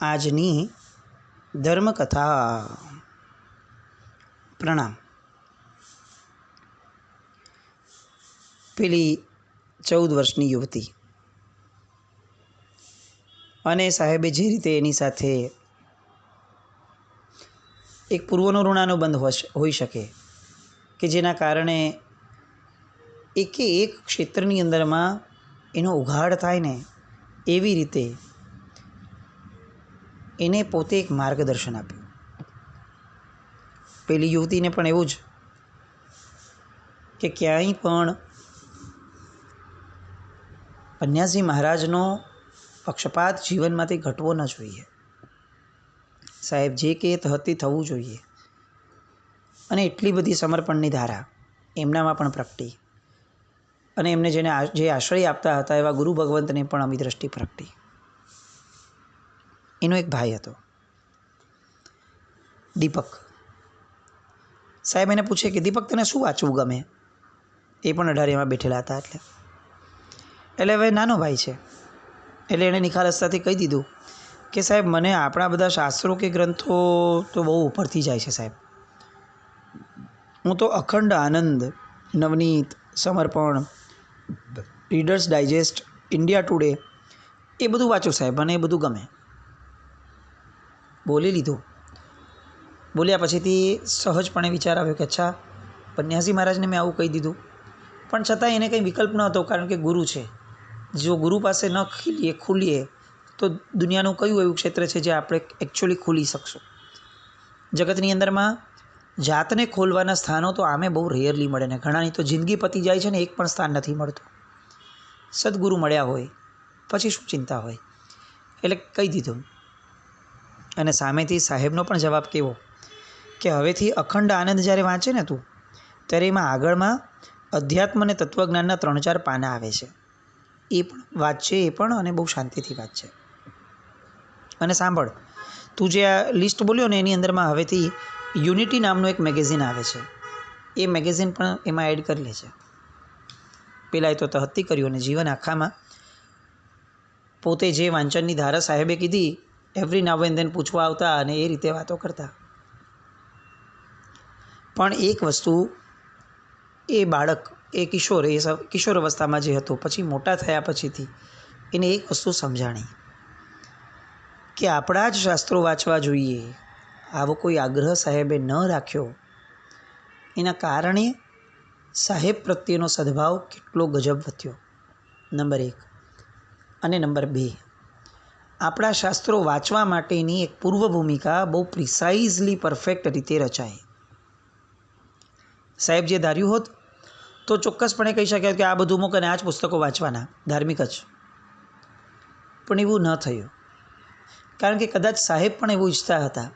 આજની ધર્મકથા. પ્રણામ. પેલી 14 વર્ષની યુવતી અને સાહેબે જે રીતે એની સાથે એક પૂર્વનો ઋણાનુબંધ હોઈ શકે કે જેના કારણે એકે એક ક્ષેત્રની અંદરમાં એનો ઉઘાડ થાય ને એવી રીતે એને પોતે એક માર્ગદર્શન આપ્યું. પેલી યુવતીને પણ એવું જ કે ક્યાંય પણ પન્યાસી મહારાજનો પક્ષપાત જીવનમાંથી ઘટવો ન જોઈએ. સાહેબ જે કહે તે થવું જોઈએ. અને એટલી બધી સમર્પણની ધારા એમનામાં પણ પ્રગટી અને એમને જે આશ્રય આપતા હતા એવા ગુરુ ભગવંતને પણ અમી દ્રષ્ટિ પ્રગટી. એનો એક ભાઈ હતો દીપક. સાહેબ એને પૂછે કે દીપક તને શું વાંચવું ગમે? એ પણ 18 બેઠેલા હતા. એટલે હવે નાનો ભાઈ છે એટલે એણે નિખાલસતાથી કહી દીધું કે સાહેબ મને આપણા બધા શાસ્ત્રો કે ગ્રંથો તો બહુ ઉપરથી જાય છે સાહેબ. હું તો અખંડ આનંદ, નવનીત, સમર્પણ, રીડર્સ ડાયજેસ્ટ, ઇન્ડિયા ટુડે એ બધું વાંચું સાહેબ, મને એ બધું ગમે. બોલી લીધું. બોલ્યા પછીથી સહજપણે વિચાર આવ્યો કે અચ્છા, પન્યાસી મહારાજને મેં આવું કહી દીધું, પણ છતાં એને કંઈ વિકલ્પ ન હતો, કારણ કે ગુરુ છે. જો ગુરુ પાસે ન ખુલીએ તો દુનિયાનું કયું એવું ક્ષેત્ર છે જે આપણે એકચ્યુઅલી ખુલી શકશું? જગતની અંદરમાં જાતને ખોલવાના સ્થાનો તો આમે બહુ રેયરલી મળે ને ઘણાની તો જિંદગી પતી જાય છે ને એક પણ સ્થાન નથી મળતું. સદગુરુ મળ્યા હોય પછી શું ચિંતા હોય? એટલે કહી દીધું. અને સામેથી સાહેબનો પણ જવાબ કેવો કે હવેથી અખંડ આનંદ જ્યારે વાંચે ને તું, ત્યારે એમાં આગળમાં અધ્યાત્મ અને તત્વજ્ઞાનના 3-4 પાના આવે છે. એ પણ વાંચશે, એ પણ, અને બહુ શાંતિથી વાંચશે. અને સાંભળ, તું જે આ લિસ્ટ બોલ્યો ને એની અંદરમાં હવેથી યુનિટી નામનું એક મેગેઝિન આવે છે, એ મેગેઝિન પણ એમાં એડ કરી લે છે. પેલાએ તો તહત્તી કર્યું અને જીવન આખામાં પોતે જે વાંચનની ધારા સાહેબે કીધી એવરી નાવ એન્ડ ધેન પૂછવા આવતા અને એ રીતે વાતો કરતા. પણ એક વસ્તુ એ બાળક, એ કિશોર અવસ્થામાં જે હતો, પછી મોટા થયા પછીથી એને એક વસ્તુ સમજાણી કે આપણા જ શાસ્ત્રો વાંચવા જોઈએ. આવો કોઈ આગ્રહ સાહેબે ન રાખ્યો. એના કારણે સાહેબ પ્રત્યેનો સદભાવ કેટલો ગજબ વધ્યો, નંબર 1. અને નંબર 2, આપણા શાસ્ત્રો વાંચવા માટેની એક પૂર્વ ભૂમિકા બહુ પ્રિસાઇઝલી પરફેક્ટ રીતે રચાય. સાહેબ જે ધાર્યું હોત તો ચોક્કસપણે કહી શકાય કે આ બધું મૂક અને આ જ પુસ્તકો વાંચવાના, ધાર્મિક જ. પણ એવું ન થયું, કારણ કે કદાચ સાહેબ પણ એવું ઈચ્છતા હતા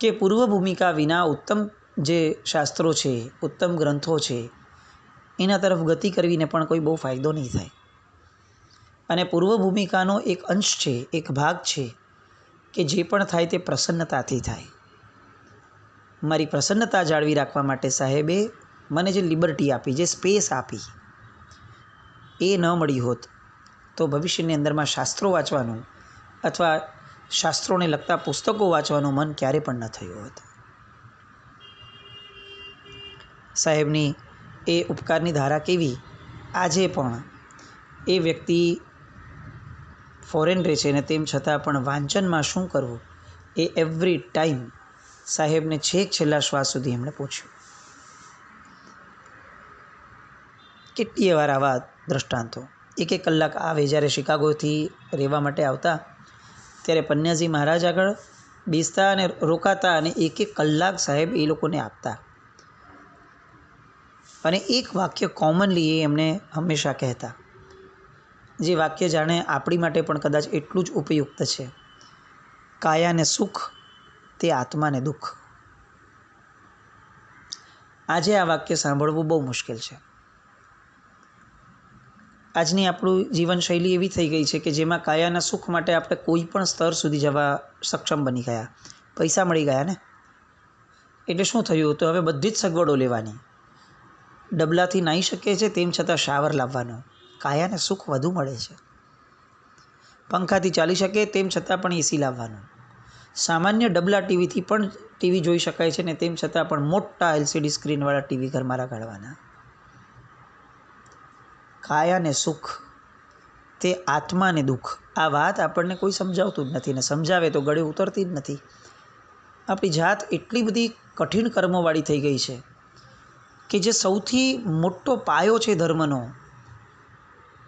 કે પૂર્વ ભૂમિકા વિના ઉત્તમ જે શાસ્ત્રો છે, ઉત્તમ ગ્રંથો છે, એના તરફ ગતિ કરવીને પણ કોઈ બહુ ફાયદો નહીં થાય. અને પૂર્વ ભૂમિકાનો એક અંશ છે, એક ભાગ છે કે જે પણ થાય તે પ્રસન્નતાથી થાય. મારી પ્રસન્નતા જાળવી રાખવા માટે સાહેબે મને જે લિબર્ટી આપી, જે સ્પેસ આપી, એ ન મળી હોત તો ભવિષ્યની અંદરમાં શાસ્ત્રો વાંચવાનું અથવા શાસ્ત્રોને લગતા પુસ્તકો વાંચવાનું મન ક્યારે પણ ન થયું હોત. સાહેબની એ ઉપકારની ધારા કેવી, આજે પણ એ વ્યક્તિ ફોરેન રહે છે ને તેમ છતાં પણ વાંચનમાં શું કરવું એ એવરી ટાઈમ સાહેબને છેલ્લા શ્વાસ સુધી એમણે પૂછ્યું. કેટલીય વાર આવા દ્રષ્ટાંતો. 1 કલાક આવે, જ્યારે શિકાગોથી રહેવા માટે આવતા ત્યારે પન્યાસી મહારાજ આગળ બેસતા અને રોકાતા અને 1 કલાક સાહેબ એ લોકોને આપતા. અને એક વાક્ય કોમનલી એ એમને હંમેશા કહેતા, જે વાક્ય જાણે આપણી માટે પણ કદાચ એટલું જ ઉપયુક્ત છે: કાયાને સુખ તે આત્માને દુઃખ. આજે આ વાક્ય સાંભળવું બહુ મુશ્કેલ છે. આજની આપણું જીવનશૈલી એવી થઈ ગઈ છે કે જેમાં કાયાના સુખ માટે આપણે કોઈ પણ સ્તર સુધી જવા સક્ષમ બની ગયા. પૈસા મળી ગયા ને એટલે શું થયું? તો હવે બધી જ સગવડો લેવાની. ડબલાથી નાહી શકે છે તેમ છતાં શાવર લાવવાનો. કાયાને સુખ વધુ મળે છે. પંખાથી ચાલી શકે તેમ છતાં પણ એસી લાવવાનું. સામાન્ય ડબલા ટીવીથી પણ ટીવી જોઈ શકાય છે ને તેમ છતાં પણ મોટા LCD સ્ક્રીનવાળા ટીવી ઘરમાં લગાડવાના. કાયા ને સુખ તે આત્માને દુઃખ. આ વાત આપણને કોઈ સમજાવતું જ નથી ને સમજાવે તો ગળે ઉતરતી જ નથી. આપણી જાત એટલી બધી કઠિન કર્મોવાળી થઈ ગઈ છે કે જે સૌથી મોટો પાયો છે ધર્મનો,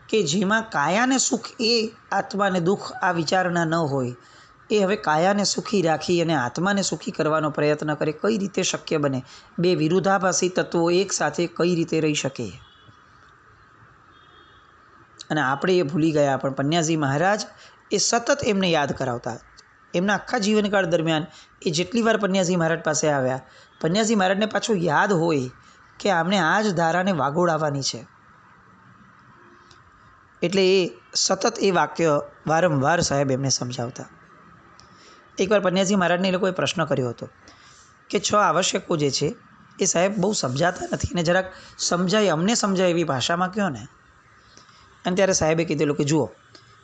કે જેમાં કાયાને સુખ એ આત્માને દુઃખ આ વિચારણા ન હોય, એ હવે કાયાને સુખી રાખી અને આત્માને સુખી કરવાનો પ્રયત્ન કરે. કઈ રીતે શક્ય બને? બે વિરુદ્ધાભાસી તત્વો એક સાથે કઈ રીતે રહી શકે? અને આપણે એ ભૂલી ગયા. પણ પન્યાજી મહારાજ એ સતત એમને યાદ કરાવતા. એમના આખા જીવનકાળ દરમિયાન એ જેટલી વાર પન્યાજી મહારાજ પાસે આવ્યા, પન્યાજી મહારાજને પાછું યાદ હોય કે આમને આ જ ધારાને વાગોળાવવાની છે. એટલે એ સતત એ વાક્ય વારંવાર સાહેબ એમને સમજાવતા. એકવાર પન્યાજી મહારાજને એ લોકોએ પ્રશ્ન કર્યો હતો કે 6 આવશ્યકો જે છે એ સાહેબ બહુ સમજાતા નથી, અને જરાક સમજાય, અમને સમજાય એવી ભાષામાં કહો ને. અને ત્યારે સાહેબે કીધેલું કે જુઓ,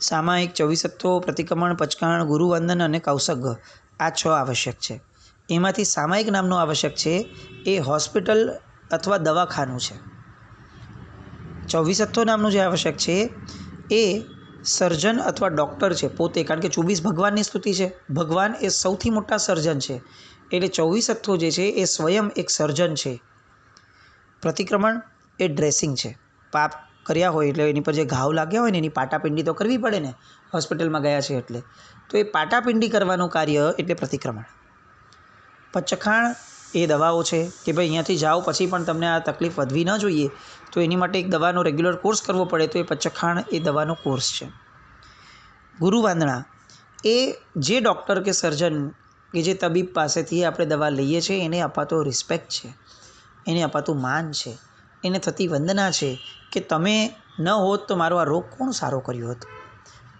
સામાયિક, ચોવીસત્થો, પ્રતિક્રમણ, પચકાણ, ગુરુવંદન અને કૌસગ, આ 6 આવશ્યક છે. એમાંથી સામાયિક નામનું આવશ્યક છે એ હોસ્પિટલ અથવા દવાખાનું છે. ચોવીસત્થો નામનું જે આવશ્યક છે એ સર્જન અથવા ડૉક્ટર છે પોતે, કારણ કે 24 ભગવાનની સ્તુતિ છે. ભગવાન એ સૌથી મોટા સર્જન છે, એટલે ચોવીસત્થો જે છે એ સ્વયં એક સર્જન છે. પ્રતિક્રમણ એ ડ્રેસિંગ છે. પાપ કર્યા હોય એટલે એની પર જે ઘાવ લાગ્યા હોય ને એની પાટાપિંડી તો કરવી પડે ને, હોસ્પિટલમાં ગયા છે એટલે. તો એ પાટાપિંડી કરવાનું કાર્ય એટલે પ્રતિક્રમણ. પચખાણ એ દવાઓ છે કે ભાઈ અહીંયાથી જાઓ પછી પણ તમને આ તકલીફ વધવી ન જોઈએ તો એની માટે એક દવાનો રેગ્યુલર કોર્સ કરવો પડે, તો એ પચખાણ એ દવાનો કોર્સ છે. ગુરુવાંદના એ જે ડૉક્ટર કે સર્જન કે જે તબીબ પાસેથી આપણે દવા લઈએ છીએ એને અપાતો રિસ્પેક્ટ છે, એને અપાતું માન છે, એને થતી વંદના છે કે તમે ન હોત તો મારો આ રોગ કોણ સારો કર્યો હોત,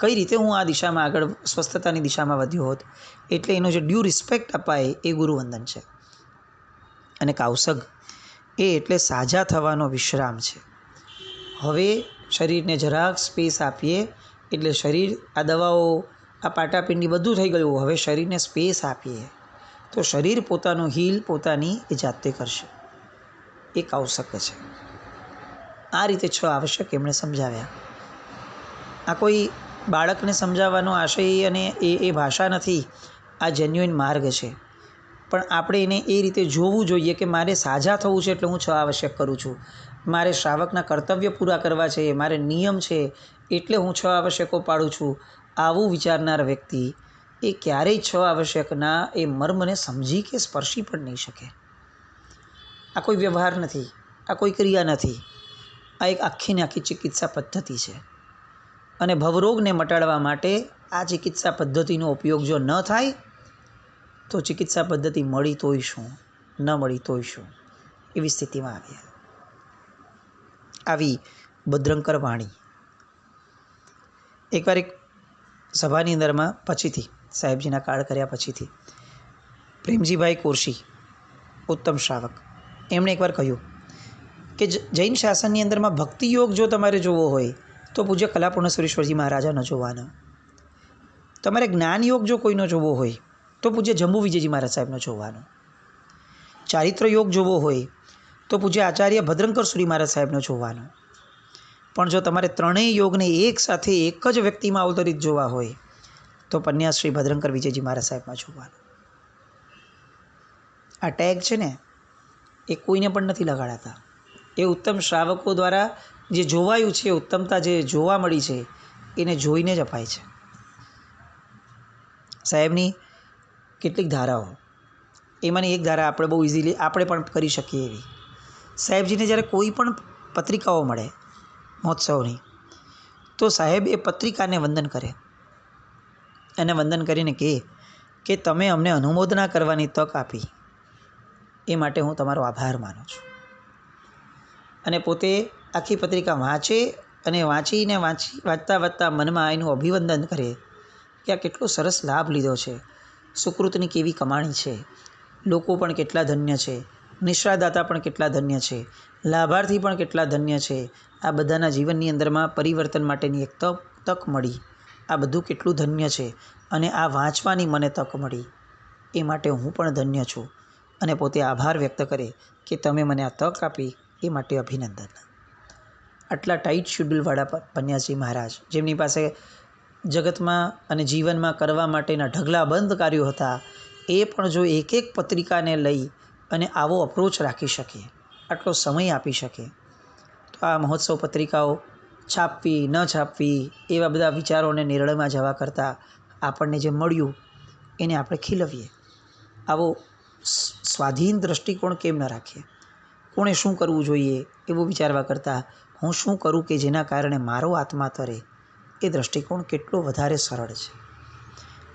કઈ રીતે હું આ દિશામાં આગળ સ્વસ્થતાની દિશામાં વધ્યો હોત. એટલે એનો જે ડ્યુ રિસ્પેક્ટ અપાય એ ગુરુવંદન છે. અને કૌસગ એ એટલે સાજા થવાનો વિશ્રામ છે. હવે શરીરને જરાક સ્પેસ આપીએ એટલે શરીર, આ દવાઓ, આ પાટાપિંડી બધું થઈ ગયું, હવે શરીરને સ્પેસ આપીએ તો શરીર પોતાનું હીલ પોતાની એ જાતે કરશે. એ કૌસક છે. આ રીતે 6 આવશ્યક એમણે સમજાવ્યા. આ કોઈ બાળકને સમજાવવાનો આશય અને એ ભાષા નથી, આ જેન્યુઇન માર્ગ છે. પણ આપણે એને એ રીતે જોવું જોઈએ કે મારે સાજા થવું છે એટલે હું 6 આવશ્યક કરું છું, મારે શ્રાવકના કર્તવ્ય પૂરા કરવા છે, મારે નિયમ છે એટલે હું 6 આવશ્યકો પાડું છું. આવું વિચારનાર વ્યક્તિ એ ક્યારેય 6 આવશ્યકના એ મર્મને સમજી કે સ્પર્શી પણ નહીં શકે. આ કોઈ વ્યવહાર નથી, આ કોઈ ક્રિયા નથી, આ એક આખીને આખી ચિકિત્સા પદ્ધતિ છે. અને ભવરોગને મટાડવા માટે આ ચિકિત્સા પદ્ધતિનો ઉપયોગ જો ન થાય તો ચિકિત્સા પદ્ધતિ મળી તોય શું, ન મળી તોય શું, એવી સ્થિતિમાં આવ્યા. આવી ભદ્રંકર વાણી. એકવાર એક સભાની અંદરમાં પછીથી સાહેબજીના કાળ કર્યા પછીથી પ્રેમજીભાઈ કોરશી, ઉત્તમ શ્રાવક, એમણે એકવાર કહ્યું કે જૈન શાસનની અંદરમાં ભક્તિયોગ જો તમારે જોવો હોય તો પૂજ્ય કલાપૂર્ણ સુરેશ્વરજી મહારાજાનો જોવાનો. તમારે જ્ઞાન યોગ જો કોઈનો જોવો હોય તો પૂજ્ય જંબુ વિજયજી મહારાજ સાહેબનો જોવાનો. ચારિત્ર યોગ જોવો હોય તો પૂજ્ય આચાર્ય ભદ્રંકર સુરી મહારાજ સાહેબનો જોવાનો. પણ જો તમારે ત્રણેય યોગને એક સાથે એક જ વ્યક્તિમાં અવતરિત જોવા હોય તો પન્યા શ્રી ભદ્રંકર વિજયજી મહારાજ સાહેબમાં જોવાનો. આ ટેગ છે ને એ કોઈને પણ નથી લગાડાતા, એ ઉત્તમ શ્રાવકો દ્વારા જે જોવાયું છે, ઉત્તમતા જે જોવા મળી છે એને જોઈને જ અપાય છે. સાહેબની કેટલીક ધારાઓ, એમાંની એક ધારા આપણે બહુ ઇઝીલી આપણે પણ કરી શકીએ એવી. સાહેબજીને જ્યારે કોઈ પણ પત્રિકાઓ મળે મહોત્સવની તો સાહેબ એ પત્રિકાને વંદન કરે અને વંદન કરીને કહે કે તમે અમને અનુમોદના કરવાની તક આપી એ માટે હું તમારો આભાર માનું છું. અને પોતે આખી પત્રિકા વાંચે અને વાંચતા મનમાં એનું અભિવંદન કરે કે આ કેટલો સરસ લાભ લીધો છે, સુકૃતની કેવી કમાણી છે, લોકો પણ કેટલા ધન્ય છે, નિશ્રાદાતા પણ કેટલા ધન્ય છે, લાભાર્થી પણ કેટલા ધન્ય છે. આ બધાના જીવનની અંદરમાં પરિવર્તન માટેની એક તક મળી આ બધું કેટલું ધન્ય છે અને આ વાંચવાની મને તક મળી એ માટે હું પણ ધન્ય છું. અને પોતે આભાર વ્યક્ત કરે કે તમે મને આ તક આપી એ માટે અભિનંદન. આટલા ટાઈટ શેડ્યુલવાળા પન્યાસી મહારાજ, જેમની પાસે જગતમાં અને જીવનમાં કરવા માટેના ઢગલાબંધ કાર્યો હતા, એ પણ જો એક એક પત્રિકાને લઈ અને આવો અપ્રોચ રાખી શકે, આટલો સમય આપી શકે, તો આ મહોત્સવ પત્રિકાઓ છાપવી ન છાપવી એવા બધા વિચારોને નિર્ણયમાં જવા કરતાં આપણને જે મળ્યું એને આપણે ખીલવીએ. આવો સ્વાધીન દૃષ્ટિકોણ કેમ ન રાખીએ? કોણે શું કરવું જોઈએ એવું વિચારવા કરતાં હું શું કરું કે જેના કારણે મારો આત્મા તરે, એ દૃષ્ટિકોણ કેટલો વધારે સરળ છે.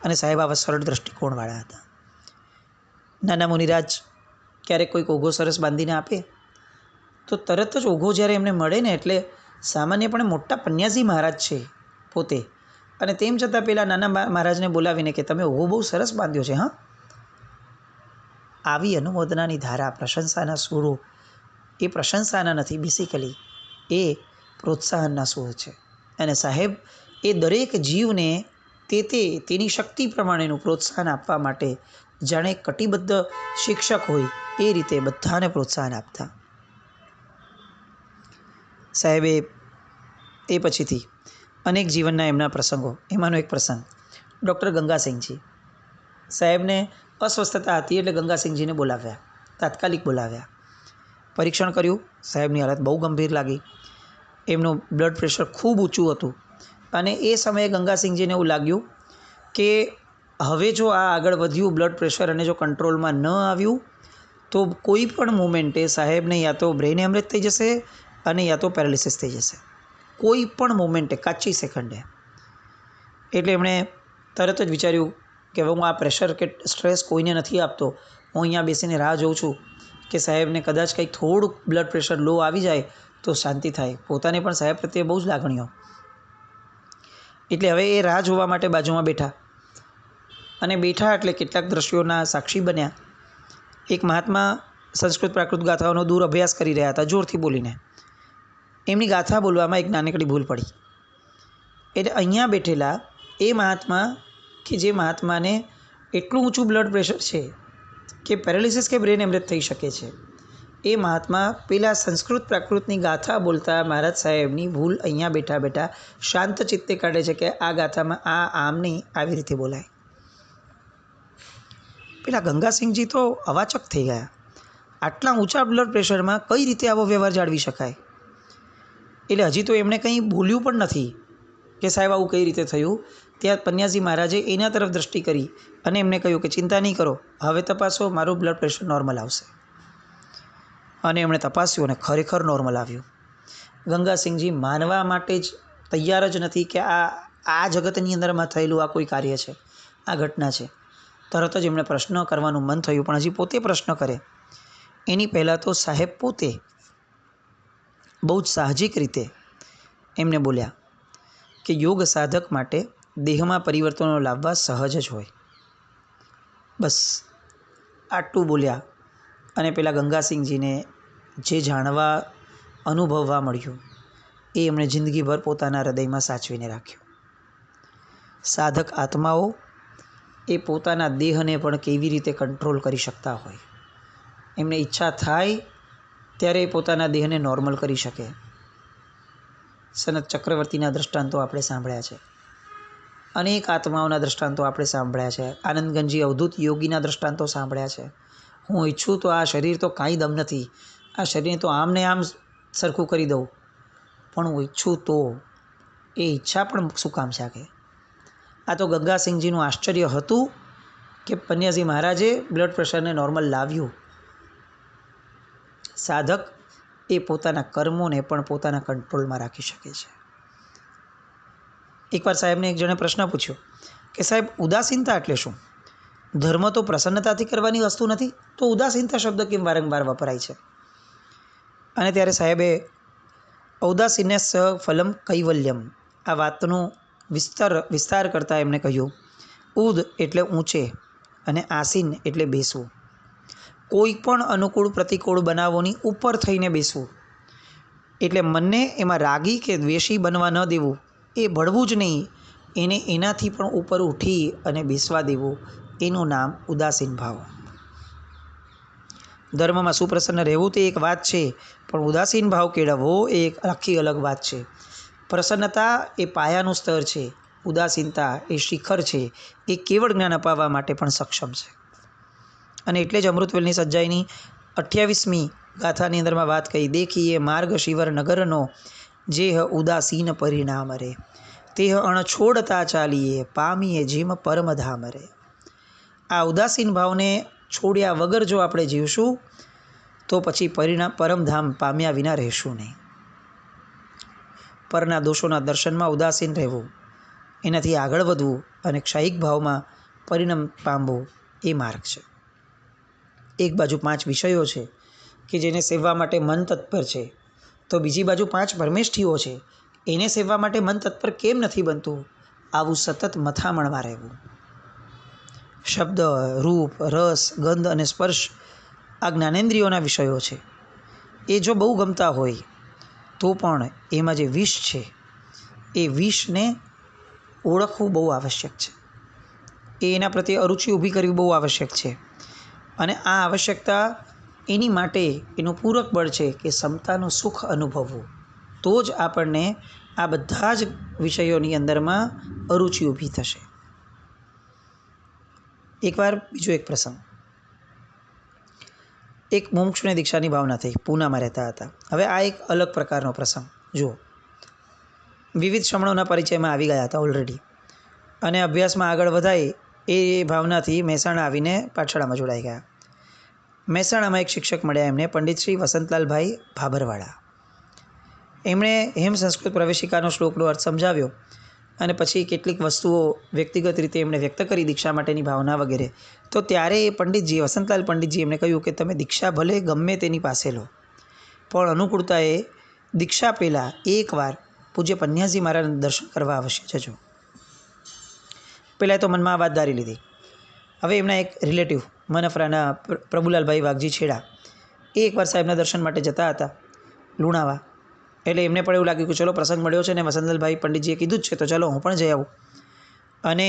અને સાહેબ આવા સરળ દૃષ્ટિકોણવાળા હતા. નાના મુનિરાજ ક્યારેક કોઈક ઓઘો સરસ બાંધીને આપે તો તરત જ ઓઘો જ્યારે એમને મળે ને, એટલે સામાન્યપણે મોટા પન્યાસી મહારાજ છે પોતે, અને તેમ છતાં પેલા નાના મહારાજને બોલાવીને કે તમે ઓઘો બહુ સરસ બાંધ્યો છે. હા, આવી અનુમોદનાની ધારા, પ્રશંસાના સૂરો, એ પ્રશંસાના નથી, બેસિકલી એ પ્રોત્સાહનના સૂર છે. અને સાહેબ એ દરેક જીવને તેની શક્તિ પ્રમાણેનું પ્રોત્સાહન આપવા માટે જાણે કટિબદ્ધ શિક્ષક હોય એ રીતે બધાને પ્રોત્સાહન આપતા. સાહેબે એ પછીથી અનેક જીવનના એમના પ્રસંગો, એમાંનો એક પ્રસંગ ડૉક્ટર ગંગાસિંહજી સાહેબને અસ્વસ્થતા હતી એટલે ગંગાસિંહજીને બોલાવ્યા, તાત્કાલિક બોલાવ્યા. પરીક્ષણ કર્યું, સાહેબની હાલત બહુ ગંભીર લાગી. એમનું બ્લડ પ્રેશર ખૂબ ઊંચું હતું અને એ સમયે ગંગાસિંહજીને એવું લાગ્યું કે હવે જો આ આગળ વધ્યું બ્લડ પ્રેશર અને જો કંટ્રોલમાં ન આવ્યું તો કોઈ પણ મોમેન્ટે સાહેબને યા તો બ્રેઇન હેમરેજ થઈ જશે અને યા તો પેરાલિસિસ થઈ જશે, કોઈ પણ મોમેન્ટે, કાચી સેકન્ડે. એટલે એમણે તરત જ વિચાર્યું કે હવે હું આ પ્રેશર કે સ્ટ્રેસ કોઈને નથી આપતો, હું અહીંયા બેસીને રાહ જોઉં છું કે સાહેબને કદાચ કંઈક થોડુંક બ્લડ પ્રેશર લો આવી જાય તો શાંતિ થાય. પોતાને પણ સાહેબ પ્રત્યે બહુ જ લાગણીઓ. એટલે હવે એ રાહ જોવા માટે બાજુમાં બેઠા, અને બેઠા એટલે કેટલાક દ્રશ્યોના સાક્ષી બન્યા. એક મહાત્મા સંસ્કૃત પ્રાકૃત ગાથાઓનો દૂર અભ્યાસ કરી રહ્યા હતા જોરથી બોલીને. એમની ગાથા બોલવામાં એક નાનકડી ભૂલ પડી. એટલે અહીંયા બેઠેલા એ મહાત્મા, કે જે મહાત્માને એટલું ઊંચું બ્લડ પ્રેશર છે કે પેરાલિસિસ કે બ્રેન હેમરેજ થઈ શકે છે, એ મહાત્મા પેલા સંસ્કૃત પ્રાકૃતની ગાથા બોલતા મહારાજ સાહેબની ભૂલ અહીંયા બેઠા બેઠા શાંત ચિત્તે કાઢે છે કે આ ગાથામાં આ આમ નહીં, આવી રીતે બોલાય. પેલા ગંગાસિંહજી તો અવાચક થઈ ગયા. આટલા ઊંચા બ્લડ પ્રેશરમાં કઈ રીતે આવો વ્યવહાર જાળવી શકાય? એટલે હજી તો એમણે કંઈ બોલ્યું પણ નથી કે સાહેબ આવું કઈ રીતે થયું. ત્યાં પન્યાસી મહારાજે એના તરફ દૃષ્ટિ કરી અને એમને કહ્યું કે ચિંતા નહીં કરો, હવે તપાસો, મારું બ્લડ પ્રેશર નોર્મલ આવશે. અને એમણે તપાસ્યું અને ખરેખર નોર્મલ આવ્યું. ગંગાસિંહજી માનવા માટે જ તૈયાર જ નથી કે આ જગતની અંદરમાં થયેલું આ કોઈ કાર્ય છે, આ ઘટના છે. તરત જ એમણે પ્રશ્ન કરવાનું મન થયું, પણ હજી પોતે પ્રશ્ન કરે એની પહેલાં તો સાહેબ પોતે બહુ જ સાહજિક રીતે એમને બોલ્યા કે યોગ સાધક માટે દેહમાં પરિવર્તનો લાવવા સહજ જ હોય. બસ આટલું બોલ્યા અને પેલા ગંગાસિંહજીને જે જાણવા અનુભવવા મળ્યું એ એમણે જિંદગીભર પોતાના હૃદયમાં સાચવીને રાખ્યું. સાધક આત્માઓ એ પોતાના દેહને પણ કેવી રીતે કંટ્રોલ કરી શકતા હોય, એમને ઈચ્છા થાય ત્યારે પોતાના દેહને નોર્મલ કરી શકે. સનત ચક્રવર્તીના દૃષ્ટાંતો આપણે સાંભળ્યા છે, અનેક આત્માઓના દૃષ્ટાંતો આપણે સાંભળ્યા છે, આનંદગંજી અવધૂત યોગીના દૃષ્ટાંતો સાંભળ્યા છે. હું ઈચ્છું તો આ શરીર તો કાંઈ દમ નથી, આ શરીરને તો આમને આમ સરખું કરી દઉં, પણ હું ઈચ્છું તો એ ઈચ્છા પણ શું કામ છે? કે આ તો ગંગાસિંહજીનું આશ્ચર્ય હતું કે પન્યાસી મહારાજે બ્લડ પ્રેશરને નોર્મલ લાવ્યું. સાધક એ પોતાના કર્મોને પણ પોતાના કંટ્રોલમાં રાખી શકે છે. એકવાર સાહેબને એક જણે પ્રશ્ન પૂછ્યો કે સાહેબ ઉદાસીનતા એટલે શું? ધર્મ તો પ્રસન્નતાથી કરવાની વસ્તુ નથી, તો ઉદાસીનતા શબ્દ કેમ વારંવાર વપરાય છે? અને ત્યારે સાહેબે ઔદાસીન્યસ્સ ફલમ કૈવલ્યમ આ વાતનું વિસ્તાર કરતાં એમણે કહ્યું, ઉદ એટલે ઊંચે અને આસીન એટલે બેસવું. કોઈ પણ અનુકૂળ પ્રતિકૂળ બનાવોની ઉપર થઈને બેસવું. એટલે મનને એમાં રાગી કે દ્વેષી બનવા ન દેવું, એ ભળવું જ નહીં, એને એનાથી પણ ઉપર ઉઠી અને બેસવા દેવું, એનું નામ ઉદાસીન ભાવ. ધર્મમાં સુપ્રસન્ન રહેવું તે એક વાત છે, પણ ઉદાસીન ભાવ કેળવવો એ એક આખી અલગ વાત છે. પ્રસન્નતા એ પાયાનું સ્તર છે, ઉદાસીનતા એ શિખર છે, એ કેવળ જ્ઞાન અપાવવા માટે પણ સક્ષમ છે. અને એટલે જ અમૃતવેલની સજ્જાઈની 28મી ગાથાની અંદરમાં વાત કહી, દેખીએ માર્ગ શિવર નગરનો જેહ ઉદાસીન પરિણામ રે, તેહ અણછોડતા ચાલીએ પામીએ જેમ પરમધામ રે. આ ઉદાસીન ભાવને છોડ્યા વગર જો આપણે જીવશું તો પછી પરમધામ પામ્યા વિના રહેશું નહીં. પરના દોષોના દર્શનમાં ઉદાસીન રહેવું, એનાથી આગળ વધવું અને ક્ષાયિક ભાવમાં પરિણામ પામવું એ માર્ગ છે. એક બાજુ 5 વિષયો છે કે જેને સેવવા માટે મન તત્પર છે, તો બીજી બાજુ 5 પરમેષ્ઠીઓ છે, એને સેવવા માટે મન તત્પર કેમ નથી બનતું? આવું સતત મથામણમાં રહેવું. શબ્દ, રૂપ, રસ, ગંધ અને સ્પર્શ આ જ્ઞાનેન્દ્રિયોના વિષયો છે. એ જો બહુ ગમતા હોય તો પણ એમાં જે વિષ છે એ વિષને ઓળખવું બહુ આવશ્યક છે. એના પ્રત્યે અરુચિ ઊભી કરવી બહુ આવશ્યક છે. અને આ આવશ્યકતા એની માટે એનું પૂરક બળ છે કે સમતાનું સુખ અનુભવવું. તો જ આપણને આ બધા જ વિષયોની અંદરમાં અરુચિ ઊભી થશે. એકવાર બીજો એક પ્રસંગ, એક મુમુક્ષુને દીક્ષાની ભાવના થઈ, પૂનામાં રહેતા હતા. હવે આ એક અલગ પ્રકારનો પ્રસંગ. જુઓ, વિવિધ શ્રમણોના પરિચયમાં આવી ગયા હતા ઓલરેડી, અને અભ્યાસમાં આગળ વધાય એ ભાવનાથી મહેસાણા આવીને પાઠશાળામાં જોડાઈ ગયા. મહેસાણામાં એક શિક્ષક મળ્યા એમને, પંડિત શ્રી વસંતલાલભાઈ ભાભરવાળા. એમણે હેમ સંસ્કૃત પ્રવેશિકાનો શ્લોકનો અર્થ સમજાવ્યો અને પછી કેટલીક વસ્તુઓ વ્યક્તિગત રીતે એમણે વ્યક્ત કરી દીક્ષા માટેની ભાવના વગેરે. તો ત્યારે એ પંડિતજી, વસંતલાલ પંડિતજી એમણે કહ્યું કે તમે દીક્ષા ભલે ગમે તેની પાસે લો, પણ અનુકૂળતાએ દીક્ષા પહેલાં એકવાર પૂજ્ય પન્યાસી મહારાજના દર્શન કરવા અવશ્ય જજો. પહેલાં તો મનમાં આ વાત ધારી લીધી. હવે એમના એક રિલેટિવ મનફરાના પ્રભુલાલભાઈ વાઘજી છેડા એ એકવાર સાહેબના દર્શન માટે જતા હતા લુણાવા. એટલે એમને પણ એવું લાગ્યું કે ચલો પ્રસંગ મળ્યો છે ને વસંતલાલભાઈ પંડિતજીએ કીધું જ છે તો ચલો હું પણ જઈ આવું. અને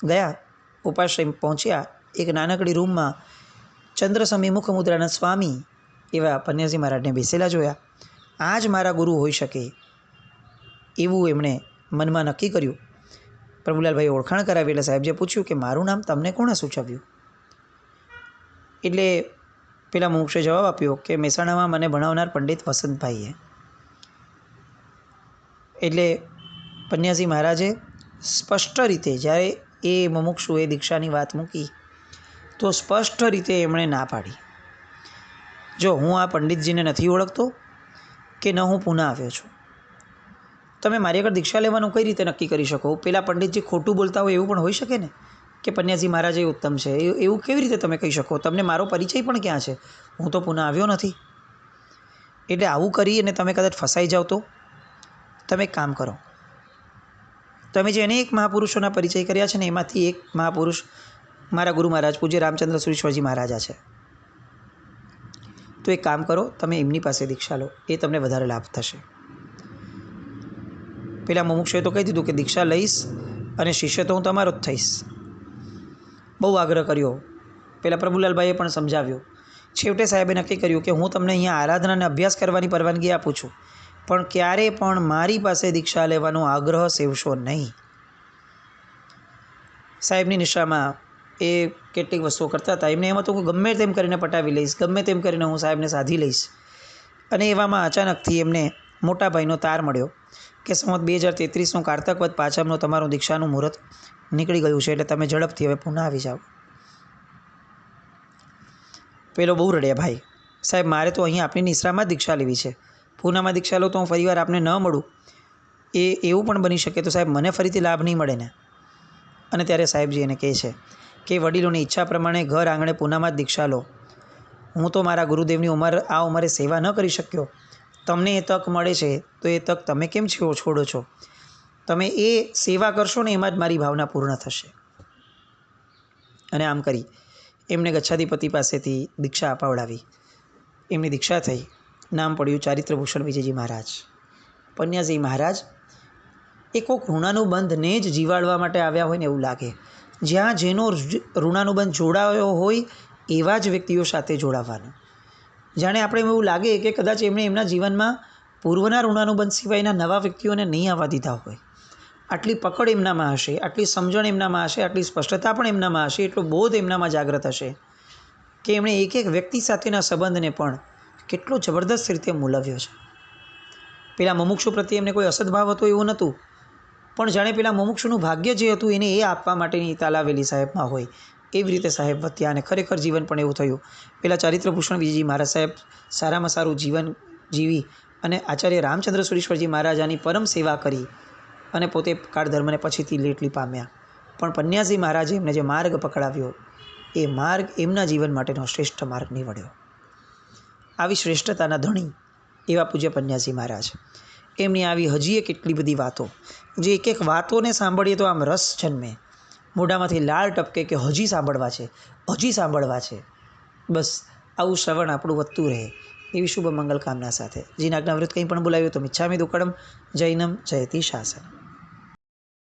ગયા, ઉપાશ્રય પહોંચ્યા. એક નાનકડી રૂમમાં ચંદ્રસમી મુખ મુદ્રાના સ્વામી એવા પન્યાસી મહારાજને બેસેલા જોયા. આ જ મારા ગુરુ હોઈ શકે એવું એમણે મનમાં નક્કી કર્યું. પ્રભુલાલભાઈએ ઓળખાણ કરાવી એટલે સાહેબજીએ પૂછ્યું કે મારું નામ તમને કોણે સૂચવ્યું? એટલે પેલા મુમુક્ષે જવાબ આપ્યો કે મહેસાણામાં મને ભણાવનાર પંડિત વસંતભાઈએ. એટલે પન્યાસી મહારાજે સ્પષ્ટ રીતે, જ્યારે એ મુમુક્ષુએ દીક્ષાની વાત મૂકી તો સ્પષ્ટ રીતે એમણે ના પાડી. જો હું આ પંડિતજીને નથી ઓળખતો કે ન હું પુના આવ્યો છું, તમે મારી આગળ દીક્ષા લેવાનું કઈ રીતે નક્કી કરી શકો? પેલા પંડિતજી ખોટું બોલતા હોય એવું પણ હોઈ શકે ને કે પન્યાસી મહારાજ એ ઉત્તમ છે, એવું કેવી રીતે તમે કહી શકો? તમને મારો પરિચય પણ ક્યાં છે? હું તો પુના આવ્યો નથી. એટલે આવું કરી અને તમે કદાચ ફસાઈ જાઓ તો તમે એક કામ કરો, તમે જે અનેક મહાપુરુષોના પરિચય કર્યા છે ને એમાંથી એક મહાપુરુષ મારા ગુરુ મહારાજ પૂજ્ય રામચંદ્ર સુરીશ્વરજી મહારાજા છે. તો એક કામ કરો, તમે એમની પાસે દીક્ષા લો, એ તમને વધારે લાભ થશે. પેલા મુમુક્ષુએ તો કહી દીધું કે દીક્ષા લઈશ અને શિષ્ય તો હું તમારો જ થઈશ. બહુ આગ્રહ કર્યો. પેલા પ્રભુલાલભાઈએ પણ સમજાવ્યું. છેવટે સાહેબે નક્કી કર્યું કે હું તમને અહીંયા આરાધના અને અભ્યાસ કરવાની પરવાનગી આપું છું, પણ ક્યારે પણ મારી પાસે દીક્ષા લેવાનો આગ્રહ સેવશો નહીં. સાહેબની નિષ્ઠામાં એ કેટલીક વસ્તુઓ કરતા હતા. એમને એમ હતું કે ગમે તેમ કરીને પટાવી લઈશ, ગમે તેમ કરીને હું સાહેબને સાધી લઈશ. અને એવામાં અચાનકથી એમને મોટા ભાઈનો તાર મળ્યો કે સંવત 2033નું કારતક વદ પાંચમનો તમારું દીક્ષાનું મુહૂર્ત નીકળી ગયું છે, એટલે તમે ઝડપથી હવે પુના આવી જાઓ. પેલો બહુ રડ્યા, ભાઈ સાહેબ મારે તો અહીંયા આપની નિશ્રામાં જ દીક્ષા લેવી છે, પુનામાં દીક્ષા લો તો હું ફરીવાર આપને ન મળું, એવું પણ બની શકે તો સાહેબ મને ફરીથી લાભ નહીં મળે ને. અને ત્યારે સાહેબજી એને કહે છે કે વડીલોની ઈચ્છા પ્રમાણે ઘર આંગણે પુનામાં જ દીક્ષા લો. હું તો મારા ગુરુદેવની આ ઉંમરે સેવા ન કરી શક્યો, તમને એ તક મળે છે તો એ તક તમે કેમ છોડો છો? તમે એ સેવા કરશો ને એમાં જ મારી ભાવના પૂર્ણ થશે. અને આમ કરી એમને ગચ્છાધિપતિ પાસેથી દીક્ષા અપાવડાવી. એમની દીક્ષા થઈ. નામ પડ્યું ચારિત્રભૂષણ વિજયજી મહારાજ. પન્યાસી મહારાજ એ કોઈક ઋણાનુબંધને જ જીવાડવા માટે આવ્યા હોય ને એવું લાગે. જ્યાં જેનો ઋણાનુબંધ જોડાયો હોય એવા જ વ્યક્તિઓ સાથે જોડાવાનું. જાણે આપણે એવું લાગે કે કદાચ એમણે એમના જીવનમાં પૂર્વના ઋણાનુબંધ સિવાયના નવા વ્યક્તિઓને નહીં આવવા દીધા હોય. આટલી પકડ એમનામાં હશે, આટલી સમજણ એમનામાં હશે, આટલી સ્પષ્ટતા પણ એમનામાં હશે, એટલો બોધ એમનામાં જાગ્રત હશે કે એમણે એક એક વ્યક્તિ સાથેના સંબંધને પણ કેટલો જબરદસ્ત રીતે મૂલવ્યો છે. પેલા મુમુક્ષુ પ્રત્યે એમને કોઈ અસદભાવ હતો એવું નહોતું, પણ જાણે પેલા મુમુક્ષુનું ભાગ્ય જે હતું એને એ આપવા માટેની તાલાવેલી સાહેબમાં હોય એવી રીતે સાહેબ વધ્યા અને ખરેખર જીવન પણ એવું થયું. પેલા ચારિત્રભૂષણ વિજયજી મહારાજ સાહેબ સારામાં સારું જીવન જીવી અને આચાર્ય રામચંદ્ર સુરીશ્વરજી મહારાજાની પરમ સેવા કરી અને પોતે કાળધર્મને પછીથી લેટલી પામ્યા. પણ પન્યાસી મહારાજે એમને જે માર્ગ પકડાવ્યો એ માર્ગ એમના જીવન માટેનો શ્રેષ્ઠ માર્ગ નીવડ્યો. આવી શ્રેષ્ઠતાના ધણી એવા પૂજ્ય પન્યાસી મહારાજ, એમની આવી હજીએ કેટલી બધી વાતો, જે એક એક વાતોને સાંભળીએ તો આમ રસ જન્મે, મોઢામાંથી લાળ ટપકે કે હજી સાંભળવા છે, હજી સાંભળવા છે. બસ આવું શ્રવણ આપણું વધતું રહે એવી શુભ મંગલ કામના સાથે. જીના આજ્ઞાવૃત કંઈ પણ બોલાવ્યું તો મિચ્છામિ દુક્કડમ. જૈનમ જયતિ શાસનમ.